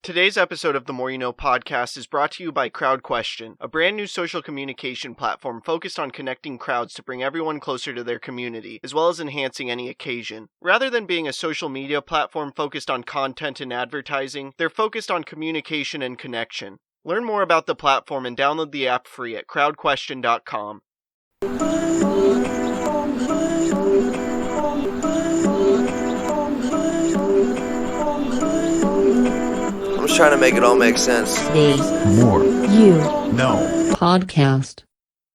Today's episode of the More You Know podcast is brought to you by CrowdQuestion, a brand new social communication platform focused on connecting crowds to bring everyone closer to their community, as well as enhancing any occasion. Rather than being a social media platform focused on content and advertising, they're focused on communication and connection. Learn more about the platform and download the app free at crowdquestion.com. I'm just trying to make it all make sense. Today's More You No podcast.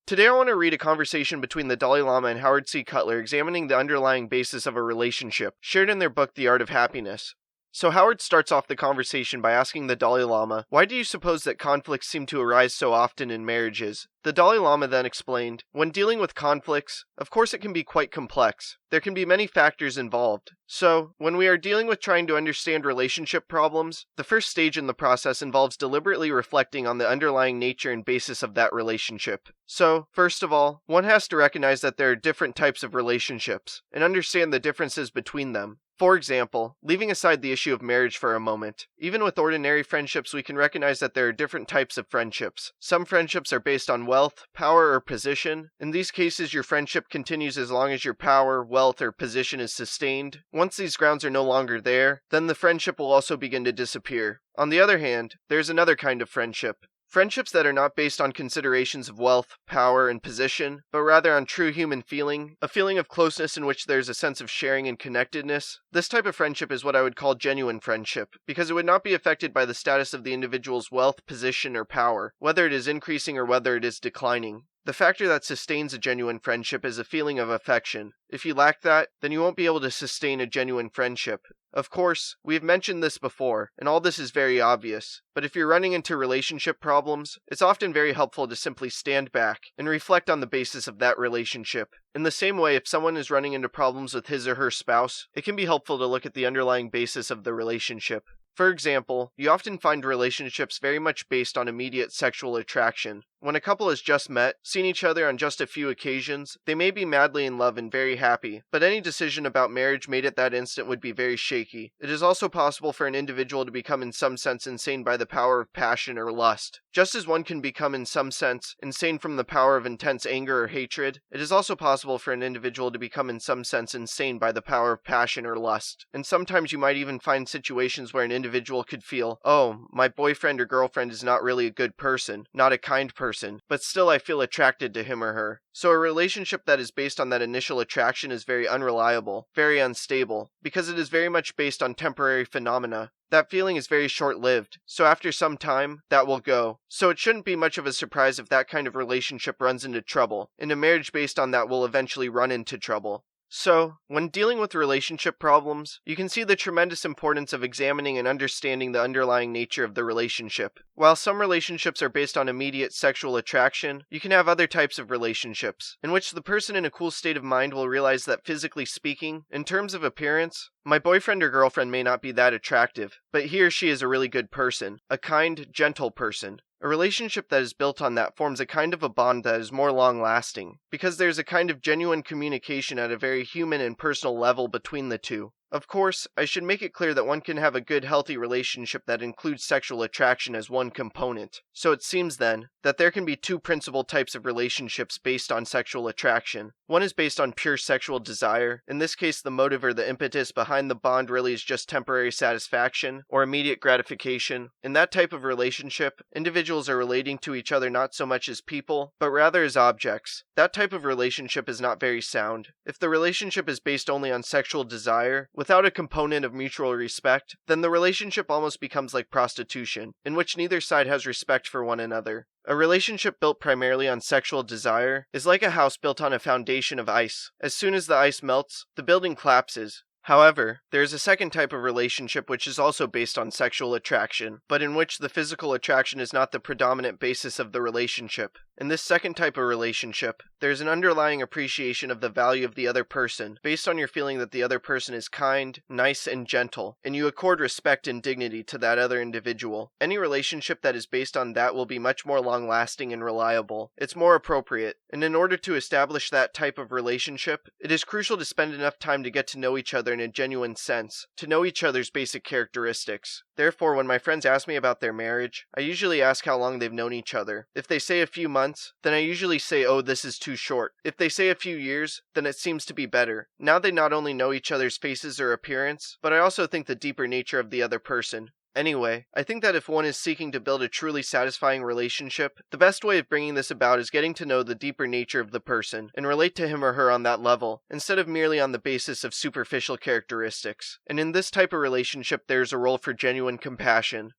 Today I want to read a conversation between the Dalai Lama and Howard C. Cutler examining the underlying basis of a relationship, shared in their book The Art of Happiness. So Howard starts off the conversation by asking the Dalai Lama, "Why do you suppose that conflicts seem to arise so often in marriages?" The Dalai Lama then explained, "When dealing with conflicts, of course it can be quite complex. There can be many factors involved. So, when we are dealing with trying to understand relationship problems, the first stage in the process involves deliberately reflecting on the underlying nature and basis of that relationship. So, first of all, one has to recognize that there are different types of relationships, and understand the differences between them. For example, leaving aside the issue of marriage for a moment, even with ordinary friendships we can recognize that there are different types of friendships. Some friendships are based on wealth, power, or position. In these cases, your friendship continues as long as your power, wealth, or position is sustained. Once these grounds are no longer there, then the friendship will also begin to disappear. On the other hand, there's another kind of friendship. Friendships that are not based on considerations of wealth, power, and position, but rather on true human feeling, a feeling of closeness in which there's a sense of sharing and connectedness. This type of friendship is what I would call genuine friendship, because it would not be affected by the status of the individual's wealth, position, or power, whether it is increasing or whether it is declining. The factor that sustains a genuine friendship is a feeling of affection. If you lack that, then you won't be able to sustain a genuine friendship. Of course, we have mentioned this before, and all this is very obvious, but if you're running into relationship problems, it's often very helpful to simply stand back and reflect on the basis of that relationship. In the same way, if someone is running into problems with his or her spouse, it can be helpful to look at the underlying basis of the relationship. For example, you often find relationships very much based on immediate sexual attraction. When a couple has just met, seen each other on just a few occasions, they may be madly in love and very happy, but any decision about marriage made at that instant would be very shaky. It is also possible for an individual to become in some sense insane by the power of passion or lust. Just as one can become in some sense insane from the power of intense anger or hatred, it is also possible for an individual to become in some sense insane by the power of passion or lust. And sometimes you might even find situations where an individual could feel, "Oh, my boyfriend or girlfriend is not really a good person, not a kind person, but still I feel attracted to him or her." So a relationship that is based on that initial attraction is very unreliable, very unstable, because it is very much based on temporary phenomena. That feeling is very short-lived, so after some time, that will go. So it shouldn't be much of a surprise if that kind of relationship runs into trouble, and a marriage based on that will eventually run into trouble. So, when dealing with relationship problems, you can see the tremendous importance of examining and understanding the underlying nature of the relationship. While some relationships are based on immediate sexual attraction, you can have other types of relationships, in which the person in a cool state of mind will realize that physically speaking, in terms of appearance, my boyfriend or girlfriend may not be that attractive, but he or she is a really good person, a kind, gentle person. A relationship that is built on that forms a kind of a bond that is more long-lasting, because there's a kind of genuine communication at a very human and personal level between the two. Of course, I should make it clear that one can have a good, healthy relationship that includes sexual attraction as one component. So it seems then, that there can be two principal types of relationships based on sexual attraction. One is based on pure sexual desire. In this case, the motive or the impetus behind the bond really is just temporary satisfaction or immediate gratification. In that type of relationship, individuals are relating to each other not so much as people, but rather as objects. That type of relationship is not very sound. If the relationship is based only on sexual desire, without a component of mutual respect, then the relationship almost becomes like prostitution, in which neither side has respect for one another. A relationship built primarily on sexual desire is like a house built on a foundation of ice. As soon as the ice melts, the building collapses. However, there is a second type of relationship which is also based on sexual attraction, but in which the physical attraction is not the predominant basis of the relationship. In this second type of relationship, there's an underlying appreciation of the value of the other person, based on your feeling that the other person is kind, nice, and gentle, and you accord respect and dignity to that other individual. Any relationship that is based on that will be much more long-lasting and reliable. It's more appropriate, and in order to establish that type of relationship, it is crucial to spend enough time to get to know each other in a genuine sense, to know each other's basic characteristics. Therefore, when my friends ask me about their marriage, I usually ask how long they've known each other. If they say a few months, then I usually say, oh, this is too short. If they say a few years, then it seems to be better. Now they not only know each other's faces or appearance, but I also think the deeper nature of the other person. Anyway, I think that if one is seeking to build a truly satisfying relationship, the best way of bringing this about is getting to know the deeper nature of the person and relate to him or her on that level, instead of merely on the basis of superficial characteristics. And in this type of relationship, there's a role for genuine compassion.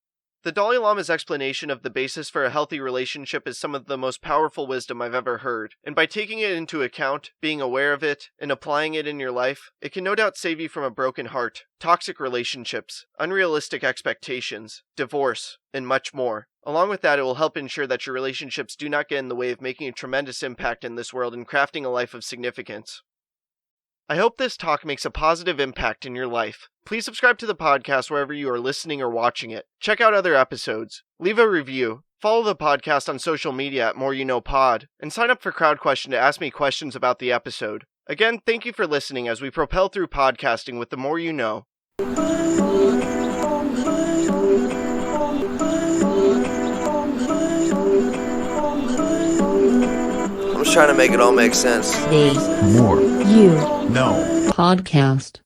The Dalai Lama's explanation of the basis for a healthy relationship is some of the most powerful wisdom I've ever heard, and by taking it into account, being aware of it, and applying it in your life, it can no doubt save you from a broken heart, toxic relationships, unrealistic expectations, divorce, and much more. Along with that, it will help ensure that your relationships do not get in the way of making a tremendous impact in this world and crafting a life of significance. I hope this talk makes a positive impact in your life. Please subscribe to the podcast wherever you are listening or watching it. Check out other episodes. Leave a review. Follow the podcast on social media at More You Know Pod. And sign up for Crowd Question to ask me questions about the episode. Again, thank you for listening as we propel through podcasting with the more you know. I'm just trying to make it all make sense. The More You No Podcast.